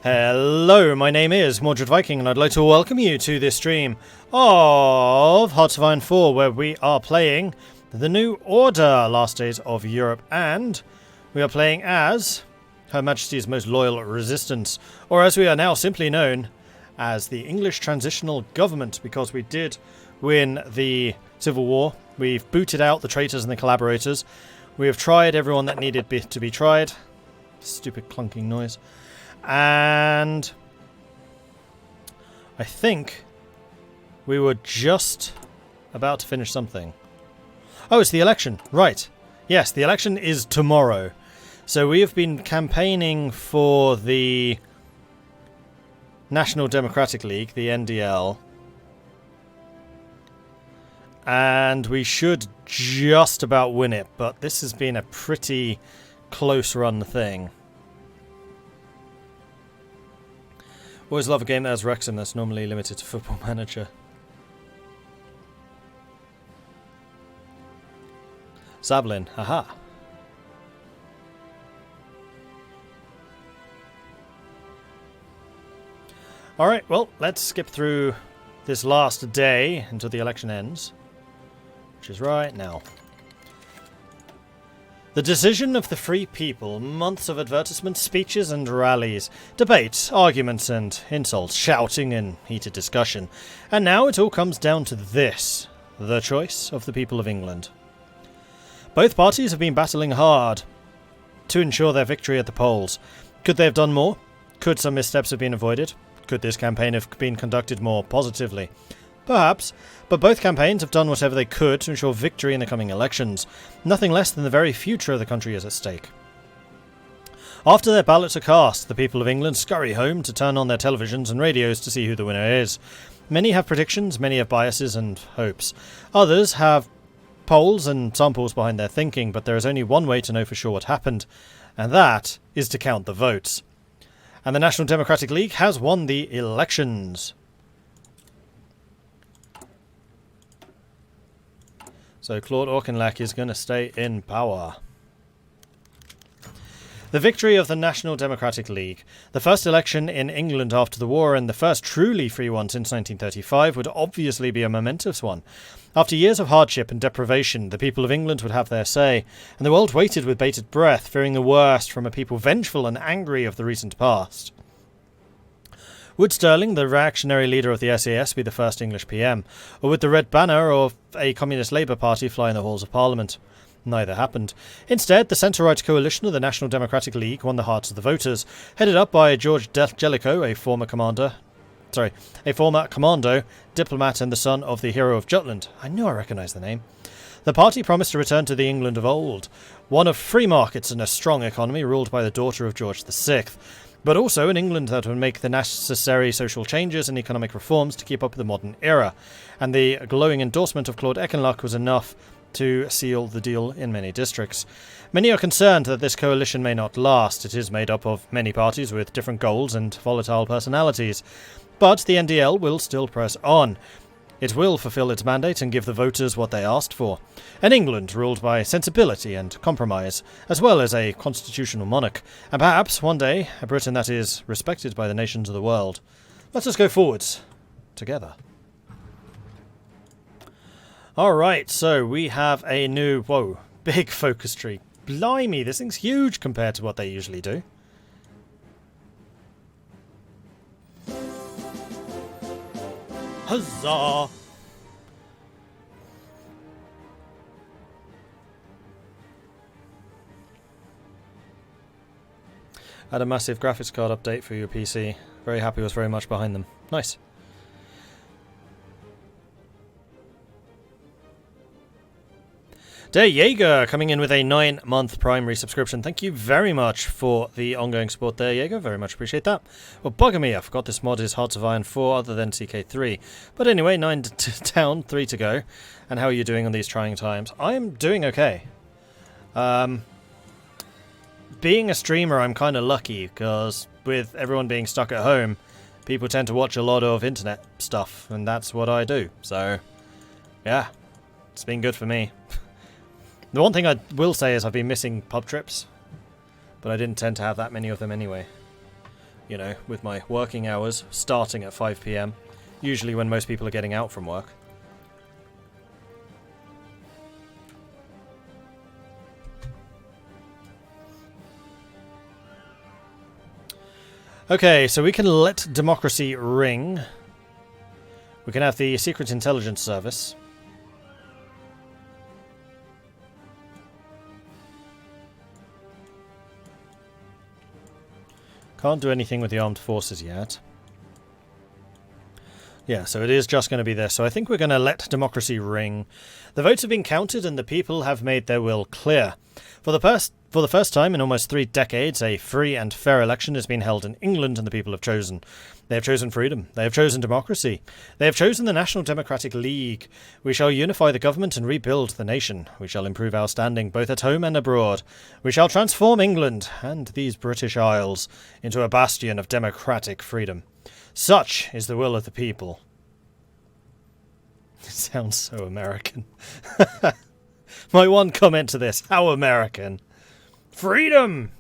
Hello, my name is Mordred Viking, and I'd like to welcome you to this stream of Hearts of Iron 4, where we are playing the New Order, Last Days of Europe, and we are playing as Her Majesty's Most Loyal Resistance, or as we are now simply known as the English Transitional Government, because we did win the Civil War. We've booted out the traitors and the collaborators. We have tried everyone that needed to be tried. Stupid clunking noise. And I think we were just about to finish something. Oh, it's the election. Right. Yes, the election is tomorrow. So we have been campaigning for the National Democratic League, the NDL. And we should just about win it, but this has been a pretty close run thing. Always love a game that has Wrexham that's normally limited to Football Manager. Sablin, haha. Alright, well, let's skip through this last day until the election ends, which is right now. The decision of the free people, months of advertisements, speeches and rallies, debates, arguments and insults, shouting and heated discussion. And now it all comes down to this, the choice of the people of England. Both parties have been battling hard to ensure their victory at the polls. Could they have done more? Could some missteps have been avoided? Could this campaign have been conducted more positively? Perhaps, but both campaigns have done whatever they could to ensure victory in the coming elections. Nothing less than the very future of the country is at stake. After their ballots are cast, the people of England scurry home to turn on their televisions and radios to see who the winner is. Many have predictions, many have biases and hopes. Others have polls and samples behind their thinking, but there is only one way to know for sure what happened, and that is to count the votes. And the National Democratic League has won the elections. So Claude Auchinleck is going to stay in power. The victory of the National Democratic League, the first election in England after the war and the first truly free one since 1935, would obviously be a momentous one. After years of hardship and deprivation, the people of England would have their say, and the world waited with bated breath, fearing the worst from a people vengeful and angry of the recent past. Would Sterling, the reactionary leader of the SAS, be the first English PM? Or would the Red Banner of a Communist Labour Party fly in the halls of Parliament? Neither happened. Instead, the centre-right coalition of the National Democratic League won the hearts of the voters, headed up by George Jellicoe, a former commando, diplomat and the son of the hero of Jutland. I knew I recognised the name. The party promised to return to the England of old, one of free markets and a strong economy ruled by the daughter of George VI. But also an England that would make the necessary social changes and economic reforms to keep up with the modern era. And the glowing endorsement of Claude Auchinleck was enough to seal the deal in many districts. Many are concerned that this coalition may not last. It is made up of many parties with different goals and volatile personalities. But the NDL will still press on. It will fulfill its mandate and give the voters what they asked for. An England ruled by sensibility and compromise, as well as a constitutional monarch, and perhaps, one day, a Britain that is respected by the nations of the world. Let us go forwards. Together. Alright, so we have a new, big focus tree. Blimey, this thing's huge compared to what they usually do. Huzzah! Had a massive graphics card update for your PC. Very happy, was very much behind them. Nice. Der Jaeger coming in with a 9-month primary subscription. Thank you very much for the ongoing support there, Jaeger. Very much appreciate that. Well, bugger me, I forgot this mod is Hearts of Iron 4 other than CK3. But anyway, 9 down, 3 to go. And how are you doing on these trying times? I am doing okay. Being a streamer, I'm kind of lucky, because with everyone being stuck at home, people tend to watch a lot of internet stuff, and that's what I do. So, yeah, it's been good for me. The one thing I will say is I've been missing pub trips, but I didn't tend to have that many of them anyway. you know, with my working hours starting at 5 PM, usually when most people are getting out from work. Okay, so we can let democracy ring. We can have the Secret Intelligence Service. Can't do anything with the armed forces yet. Yeah, so it is just going to be this. So I think we're going to let democracy ring. The votes have been counted and the people have made their will clear. For the first time in almost 3 decades, a free and fair election has been held in England and the people have chosen. They have chosen freedom. They have chosen democracy. They have chosen the National Democratic League. We shall unify the government and rebuild the nation. We shall improve our standing both at home and abroad. We shall transform England and these British Isles into a bastion of democratic freedom. Such is the will of the people. It sounds so American. My one comment to this, how American. Freedom!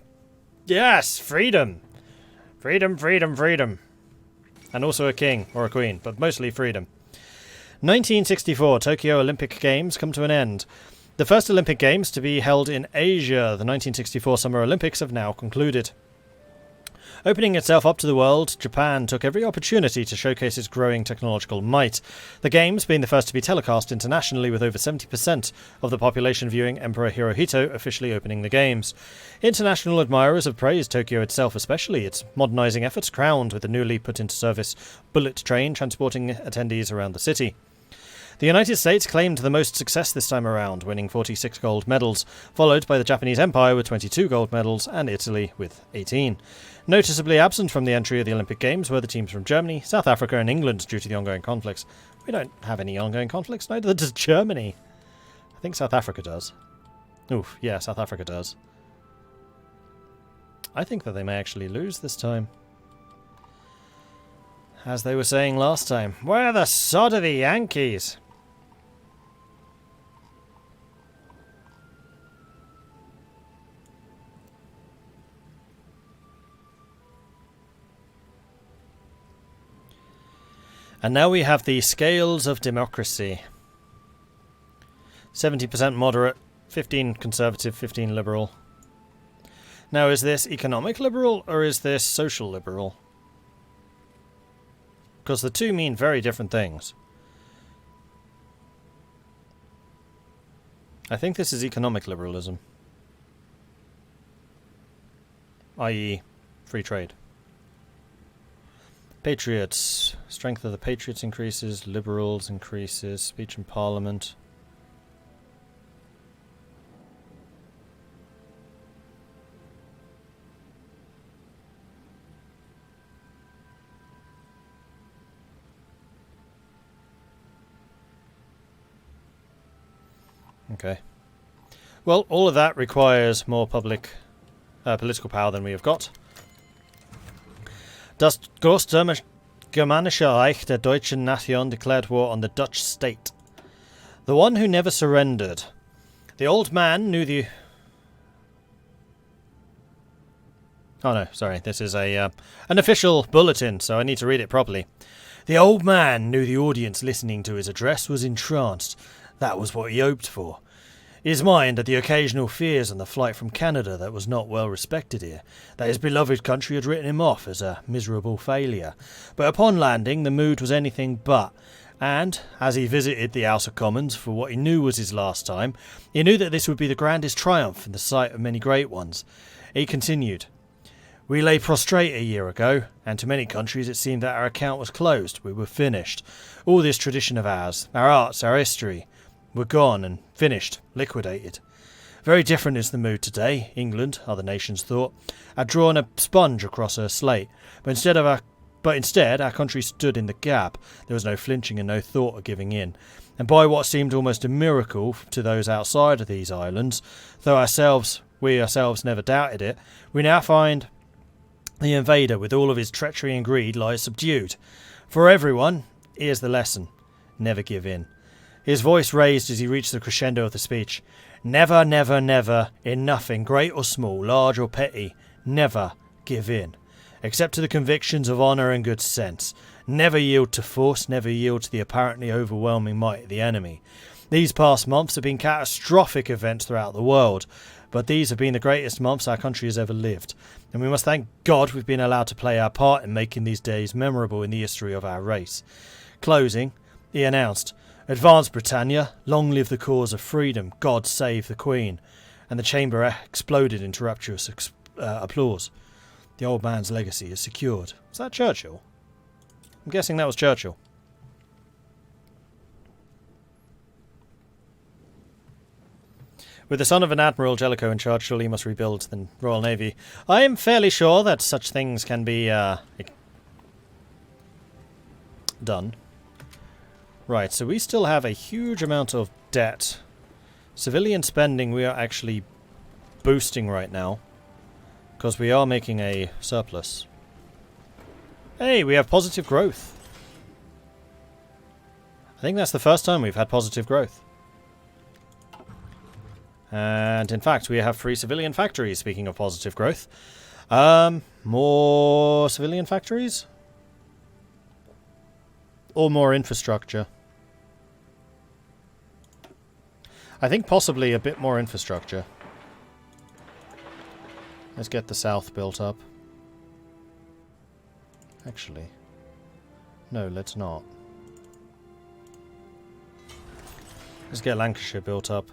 Yes, freedom. Freedom, freedom, freedom. And also a king or a queen, but mostly freedom. 1964, Tokyo Olympic Games come to an end. The first Olympic Games to be held in Asia, the 1964 Summer Olympics, have now concluded. Opening itself up to the world, Japan took every opportunity to showcase its growing technological might. The Games being the first to be telecast internationally, with over 70% of the population viewing Emperor Hirohito officially opening the Games. International admirers have praised Tokyo itself, especially its modernising efforts, crowned with the newly put into service bullet train transporting attendees around the city. The United States claimed the most success this time around, winning 46 gold medals, followed by the Japanese Empire with 22 gold medals and Italy with 18. Noticeably absent from the entry of the Olympic Games were the teams from Germany, South Africa and England due to the ongoing conflicts. We don't have any ongoing conflicts, neither does Germany. I think South Africa does. Oof, yeah, South Africa does. I think that they may actually lose this time. As they were saying last time, where the sod are the Yankees? And now we have the scales of democracy. 70% moderate, 15 conservative, 15 liberal. Now, is this economic liberal or is this social liberal? Because the two mean very different things. I think this is economic liberalism. I.e., free trade. Patriots. Strength of the Patriots increases. Liberals increases. Speech in Parliament. Okay. Well, all of that requires more political power than we have got. Das Großgermanische Reich der Deutschen Nation declared war on the Dutch state. The one who never surrendered. The old man knew the... Oh no, sorry, this is an official bulletin, so I need to read it properly. The old man knew the audience listening to his address was entranced. That was what he hoped for. His mind had the occasional fears on the flight from Canada that was not well respected here, that his beloved country had written him off as a miserable failure. But upon landing, the mood was anything but, and, as he visited the House of Commons for what he knew was his last time, he knew that this would be the grandest triumph in the sight of many great ones. He continued, "We lay prostrate a year ago, and to many countries it seemed that our account was closed, we were finished. All this tradition of ours, our arts, our history, were gone and finished, liquidated. Very different is the mood today. England, other nations thought, had drawn a sponge across her slate, but instead our country stood in the gap. There was no flinching and no thought of giving in. And by what seemed almost a miracle to those outside of these islands, though we ourselves never doubted it, we now find the invader with all of his treachery and greed lies subdued. For everyone, here's the lesson. Never give in." His voice raised as he reached the crescendo of the speech. "Never, never, never, in nothing, great or small, large or petty, never give in. Accept to the convictions of honour and good sense. Never yield to force, never yield to the apparently overwhelming might of the enemy. These past months have been catastrophic events throughout the world, but these have been the greatest months our country has ever lived, and we must thank God we've been allowed to play our part in making these days memorable in the history of our race. Closing, he announced, "Advance Britannia, long live the cause of freedom, God save the Queen," and the chamber exploded into rapturous applause. The old man's legacy is secured. Was that Churchill? I'm guessing that was Churchill. With the son of an admiral, Jellicoe, in charge, surely he must rebuild the Royal Navy. I am fairly sure that such things can be done. Right, so we still have a huge amount of debt. Civilian spending we are actually boosting right now, because we are making a surplus. Hey, we have positive growth. I think that's the first time we've had positive growth. And in fact, we have 3 civilian factories, speaking of positive growth. More civilian factories? Or more infrastructure? I think possibly a bit more infrastructure. Let's get the south built up. Actually, no, let's not. Let's get Lancashire built up.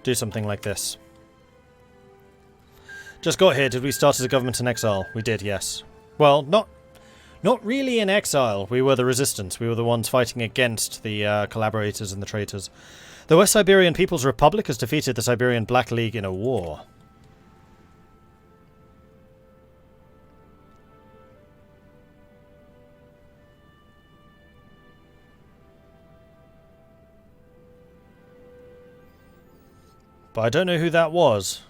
Do something like this. Just got here. Did we start as a government in exile? We did, yes. Well, not really in exile. We were the resistance. We were the ones fighting against the collaborators and the traitors. The West Siberian People's Republic has defeated the Siberian Black League in a war. But I don't know who that was.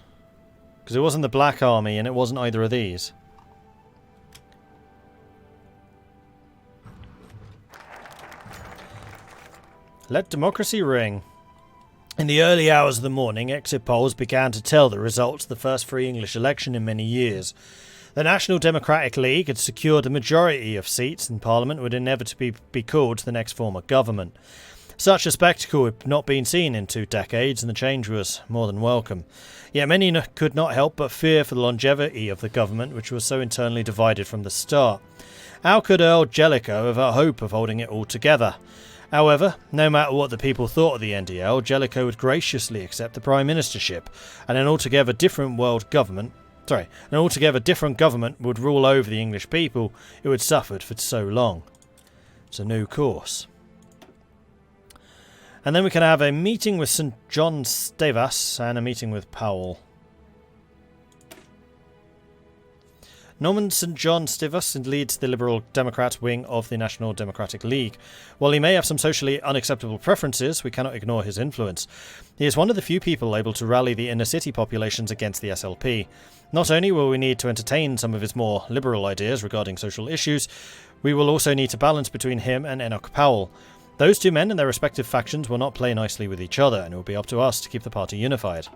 Because it wasn't the Black Army and it wasn't either of these. Let democracy ring. In the early hours of the morning, exit polls began to tell the results of the first free English election in many years. The National Democratic League had secured a majority of seats in Parliament and would inevitably be called to the next form of government. Such a spectacle had not been seen in 2 decades, and the change was more than welcome. Yet many could not help but fear for the longevity of the government, which was so internally divided from the start. How could Earl Jellicoe have a hope of holding it all together? However, no matter what the people thought of the NDL, Jellicoe would graciously accept the Prime Ministership, and an altogether different government would rule over the English people who had suffered for so long. It's a new course. And then we can have a meeting with St. John Stavas and a meeting with Powell. Norman St. John Stavas leads the Liberal Democrat wing of the National Democratic League. While he may have some socially unacceptable preferences, we cannot ignore his influence. He is one of the few people able to rally the inner city populations against the SLP. Not only will we need to entertain some of his more liberal ideas regarding social issues, we will also need to balance between him and Enoch Powell. Those 2 men and their respective factions will not play nicely with each other, and it will be up to us to keep the party unified.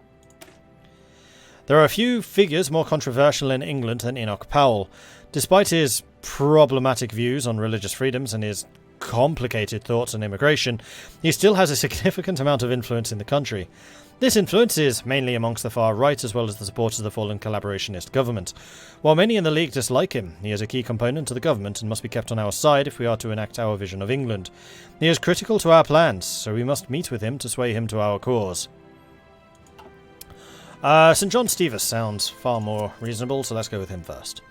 There are a few figures more controversial in England than Enoch Powell. Despite his problematic views on religious freedoms and his complicated thoughts on immigration, he still has a significant amount of influence in the country. This influence is mainly amongst the far right as well as the supporters of the fallen collaborationist government. While many in the League dislike him, he is a key component of the government and must be kept on our side if we are to enact our vision of England. He is critical to our plans, so we must meet with him to sway him to our cause. St. John Stevens sounds far more reasonable, so let's go with him first.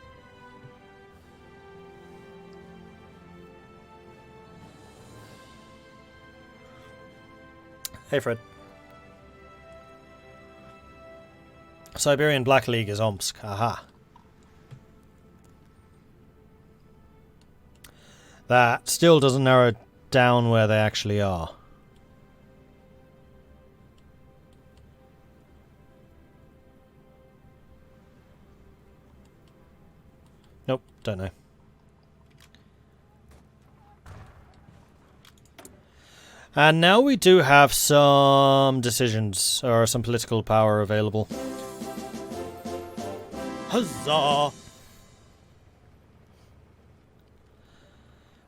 Hey Fred. Siberian Black League is Omsk. Aha. That still doesn't narrow down where they actually are. Nope, don't know. And now we do have some decisions, or some political power available. Huzzah!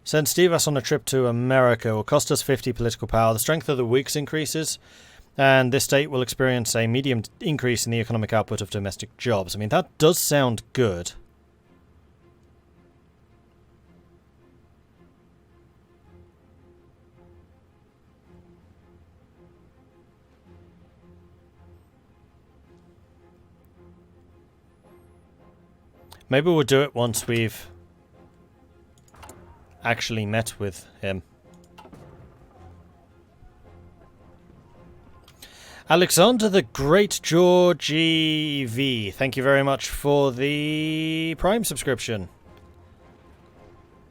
Send Stevas on a trip to America will cost us 50 political power. The strength of the weeks increases, and this state will experience a medium increase in the economic output of domestic jobs. I mean, that does sound good. Maybe we'll do it once we've actually met with him. Alexander the Great Georgie V. Thank you very much for the Prime subscription.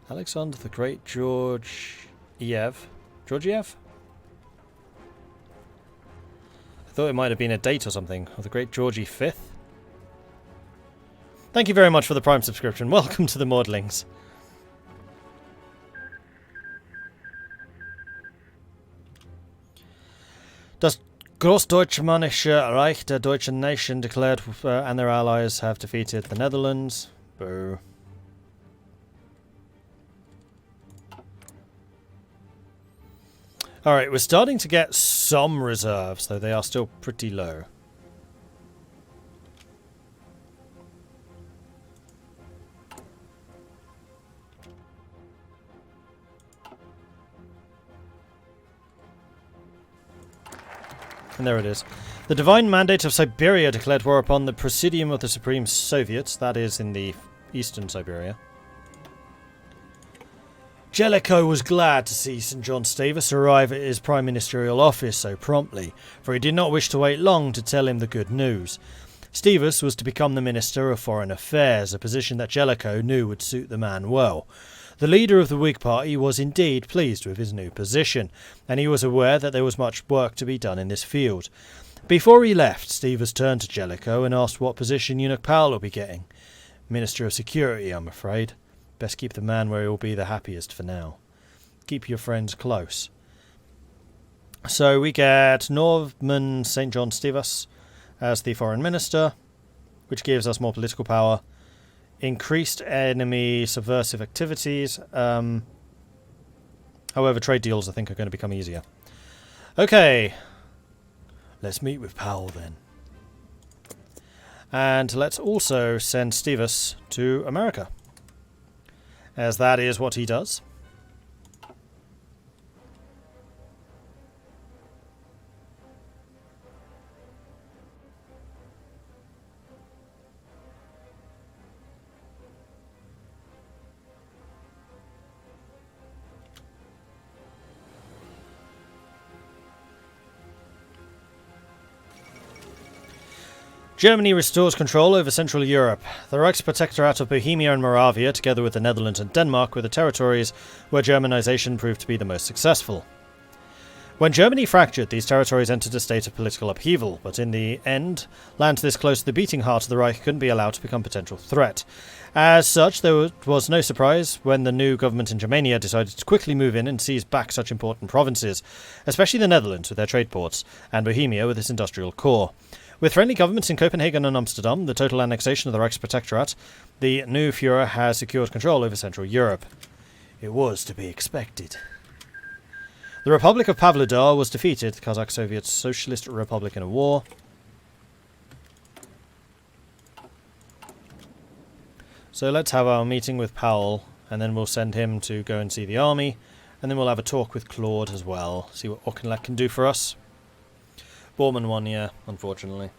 Alexander the Great Georgiev? I thought it might have been a date or something. Or the Great Georgie V? Thank you very much for the Prime subscription. Welcome to the Mordlings. Das Großdeutschmannische Reich der Deutschen Nation declared and their allies have defeated the Netherlands. Boo. Alright, we're starting to get some reserves, though they are still pretty low. And there it is. The Divine Mandate of Siberia declared war upon the Presidium of the Supreme Soviet. That is in the eastern Siberia. Jellicoe was glad to see St. John Stavis arrive at his prime ministerial office so promptly, for he did not wish to wait long to tell him the good news. Stavis was to become the Minister of Foreign Affairs, a position that Jellicoe knew would suit the man well. The leader of the Whig Party was indeed pleased with his new position, and he was aware that there was much work to be done in this field. Before he left, Stevens turned to Jellicoe and asked what position Eunuch Powell will be getting. Minister of Security, I'm afraid. Best keep the man where he will be the happiest for now. Keep your friends close. So we get Norman St. John Stevens as the Foreign Minister, which gives us more political power. Increased enemy subversive activities. However, trade deals I think are going to become easier. Okay. Let's meet with Powell then. And let's also send Stevens to America, as that is what he does. Germany restores control over Central Europe. The Reichsprotectorate of Bohemia and Moravia, together with the Netherlands and Denmark, were the territories where Germanization proved to be the most successful. When Germany fractured, these territories entered a state of political upheaval, but in the end, lands this close to the beating heart of the Reich couldn't be allowed to become a potential threat. As such, there was no surprise when the new government in Germania decided to quickly move in and seize back such important provinces, especially the Netherlands with their trade ports, and Bohemia with its industrial core. With friendly governments in Copenhagen and Amsterdam, the total annexation of the Reichsprotectorate, the new Führer has secured control over Central Europe. It was to be expected. The Republic of Pavlodar was defeated, the Kazakh Soviet Socialist Republic, in a war. So let's have our meeting with Powell, and then we'll send him to go and see the army, and then we'll have a talk with Claude as well, see what Auchinleck can do for us. Borman won, yeah, unfortunately.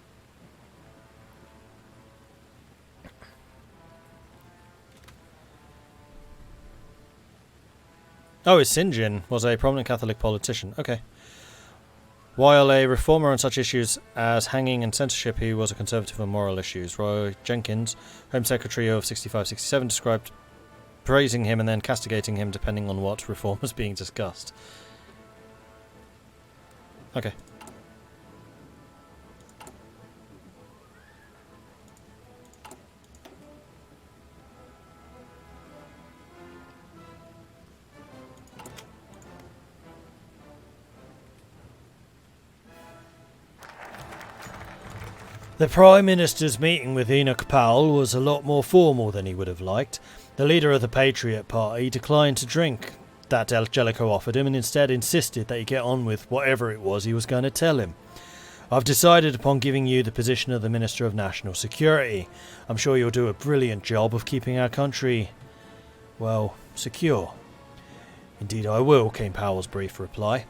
Oh, Sinjin was a prominent Catholic politician. Okay. While a reformer on such issues as hanging and censorship, he was a conservative on moral issues. Roy Jenkins, Home Secretary of 65-67, described praising him and then castigating him depending on what reform was being discussed. Okay. The Prime Minister's meeting with Enoch Powell was a lot more formal than he would have liked. The leader of the Patriot Party declined to drink that Jellicoe offered him and instead insisted that he get on with whatever it was he was going to tell him. I've decided upon giving you the position of the Minister of National Security. I'm sure you'll do a brilliant job of keeping our country, well, secure. Indeed I will, came Powell's brief reply.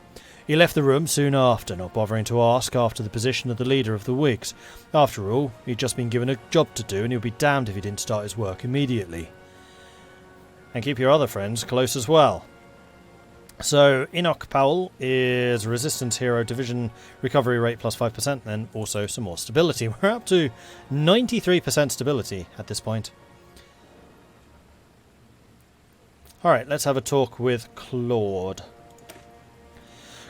He left the room soon after, not bothering to ask after the position of the leader of the Whigs. After all, he'd just been given a job to do and he'll be damned if he didn't start his work immediately. And keep your other friends close as well. So, Enoch Powell is Resistance Hero Division recovery rate plus 5%, then also some more stability. We're up to 93% stability at this point. Alright, let's have a talk with Claude.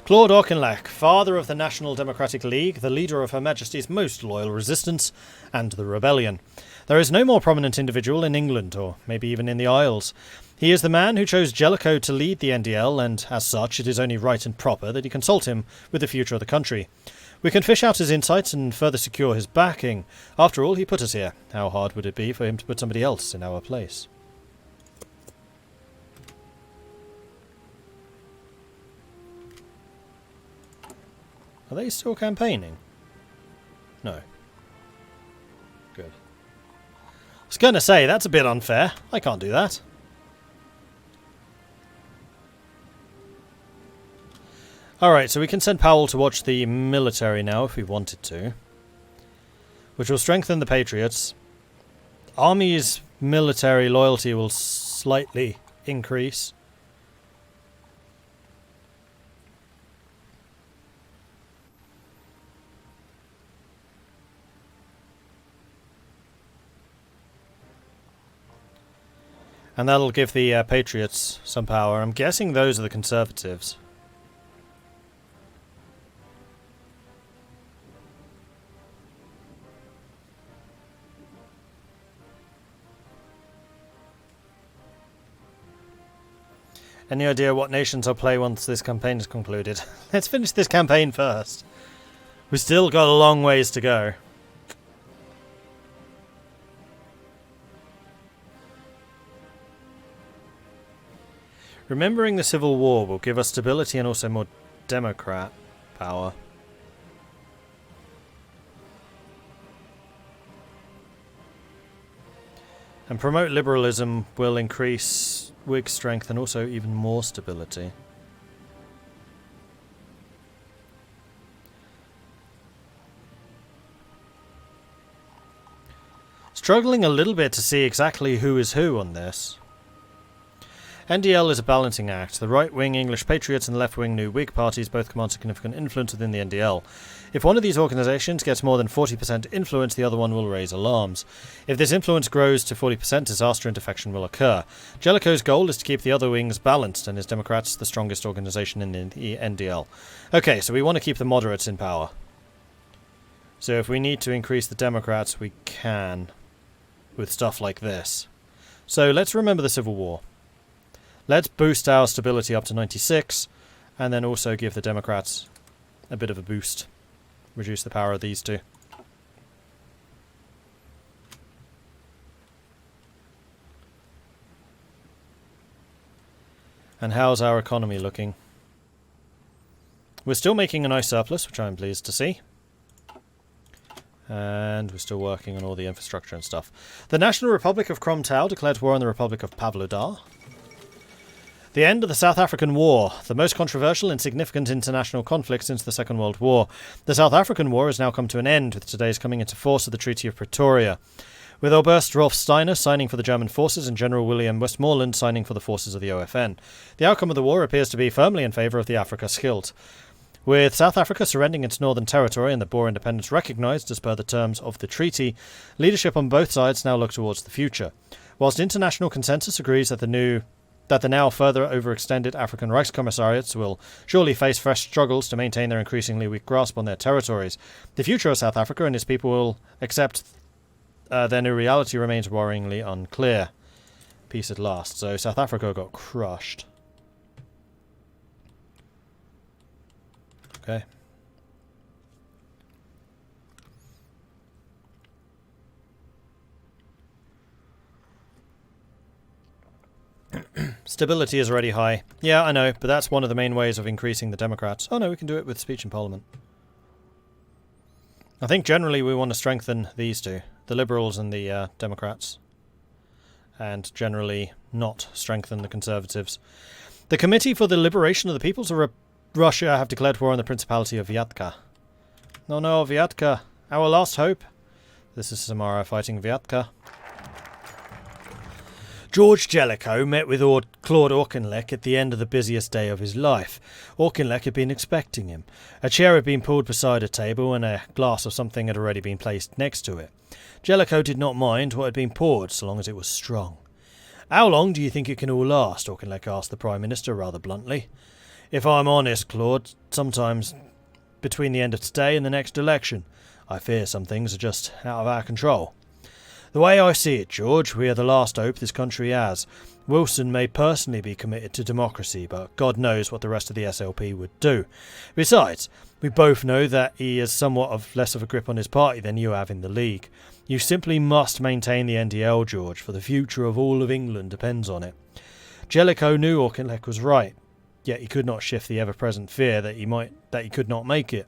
Claude Auchinleck, father of the National Democratic League, the leader of Her Majesty's most loyal resistance, and the rebellion. There is no more prominent individual in England, or maybe even in the Isles. He is the man who chose Jellicoe to lead the NDL, and as such it is only right and proper that he consult him with the future of the country. We can fish out his insights and further secure his backing. After all, he put us here. How hard would it be for him to put somebody else in our place? Are they still campaigning? No. Good. I was going to say, that's a bit unfair. I can't do that. Alright, so we can send Powell to watch the military now if we wanted to. Which will strengthen the Patriots. Army's military loyalty will slightly increase. And that'll give the Patriots some power. I'm guessing those are the Conservatives. Any idea what nations I'll play once this campaign is concluded? Let's finish this campaign first. We've still got a long ways to go. Remembering the Civil War will give us stability and also more Democrat power. And promote liberalism will increase Whig strength and also even more stability. Struggling a little bit to see exactly who is who on this. NDL is a balancing act. The right-wing English Patriots and the left-wing New Whig parties both command significant influence within the NDL. If one of these organisations gets more than 40% influence, the other one will raise alarms. If this influence grows to 40%, disaster and defection will occur. Jellicoe's goal is to keep the other wings balanced, and his Democrats the strongest organisation in the NDL. Okay, so we want to keep the moderates in power. So if we need to increase the Democrats, we can, with stuff like this. So let's remember the Civil War. Let's boost our stability up to 96, and then also give the Democrats a bit of a boost. Reduce the power of these two. And how's our economy looking? We're still making a nice surplus, which I'm pleased to see. And we're still working on all the infrastructure and stuff. The National Republic of Kromtau declared war on the Republic of Pavlodar. The end of the South African War, the most controversial and significant international conflict since the Second World War. The South African War has now come to an end, with today's coming into force of the Treaty of Pretoria, with Oberst Rolf Steiner signing for the German forces and General William Westmoreland signing for the forces of the OFN. The outcome of the war appears to be firmly in favour of the Afrika Schild, with South Africa surrendering its northern territory and the Boer independence recognised as per the terms of the treaty. Leadership on both sides now look towards the future. Whilst international consensus agrees that the now further overextended African Reichskommissariats will surely face fresh struggles to maintain their increasingly weak grasp on their territories, the future of South Africa and its people will accept their new reality remains worryingly unclear. Peace at last. So South Africa got crushed. Okay. Stability is already high. Yeah, I know, but that's one of the main ways of increasing the Democrats. Oh no, we can do it with speech in Parliament. I think generally we want to strengthen these two, the Liberals and the Democrats, and generally not strengthen the Conservatives. The Committee for the Liberation of the Peoples of Russia have declared war on the Principality of Vyatka. No, no, Vyatka, our last hope. This is Samara fighting Vyatka. George Jellicoe met with Claude Auchinleck at the end of the busiest day of his life. Auchinleck had been expecting him. A chair had been pulled beside a table and a glass of something had already been placed next to it. Jellicoe did not mind what had been poured so long as it was strong. "How long do you think it can all last?" Auchinleck asked the Prime Minister rather bluntly. "If I'm honest, Claude, sometimes between the end of today and the next election. I fear some things are just out of our control. The way I see it, George, we are the last hope this country has. Wilson may personally be committed to democracy, but God knows what the rest of the SLP would do. Besides, we both know that he has somewhat of less of a grip on his party than you have in the League. You simply must maintain the NDL, George, for the future of all of England depends on it." Jellicoe knew Auchinleck was right, yet he could not shift the ever-present fear that he could not make it,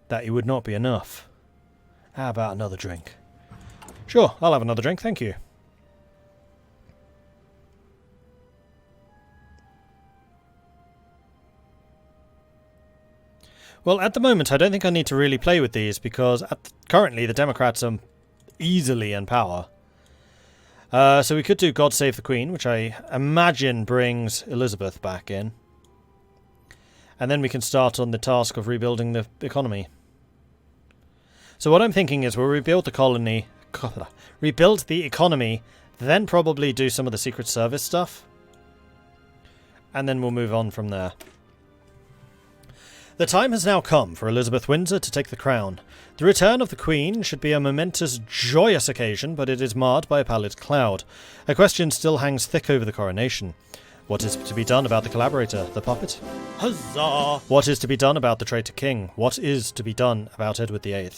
that he would not be enough. How about another drink? Sure, I'll have another drink, thank you. Well, at the moment, I don't think I need to really play with these, because currently the Democrats are easily in power. So we could do God Save the Queen, which I imagine brings Elizabeth back in. And then we can start on the task of rebuilding the economy. So what I'm thinking is we'll rebuild the economy, then probably do some of the Secret Service stuff. And then we'll move on from there. The time has now come for Elizabeth Windsor to take the crown. The return of the Queen should be a momentous, joyous occasion, but it is marred by a pallid cloud. A question still hangs thick over the coronation. What is to be done about the collaborator, the puppet? Huzzah! What is to be done about the traitor king? What is to be done about Edward VIII?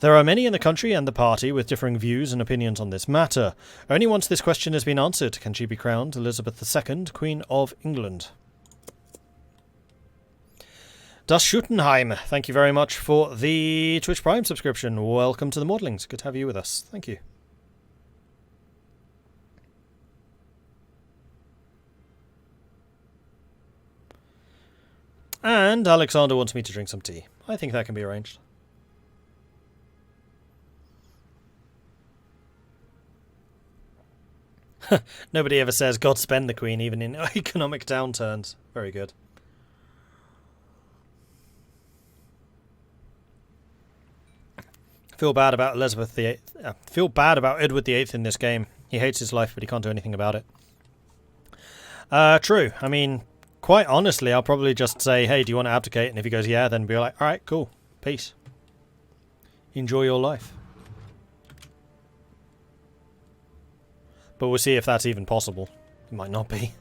There are many in the country and the party with differing views and opinions on this matter. Only once this question has been answered can she be crowned Elizabeth II, Queen of England. Das Schuttenheim, thank you very much for the Twitch Prime subscription. Welcome to the Maudlings. Good to have you with us. Thank you. And Alexander wants me to drink some tea. I think that can be arranged. Nobody ever says God spend the Queen, even in economic downturns. Very good. Feel bad about Elizabeth VIII. Feel bad about Edward VIII in this game. He hates his life, but he can't do anything about it. True. I mean, quite honestly, I'll probably just say, hey, do you want to abdicate? And if he goes, yeah, then be like, alright, cool. Peace. Enjoy your life. But we'll see if that's even possible. It might not be.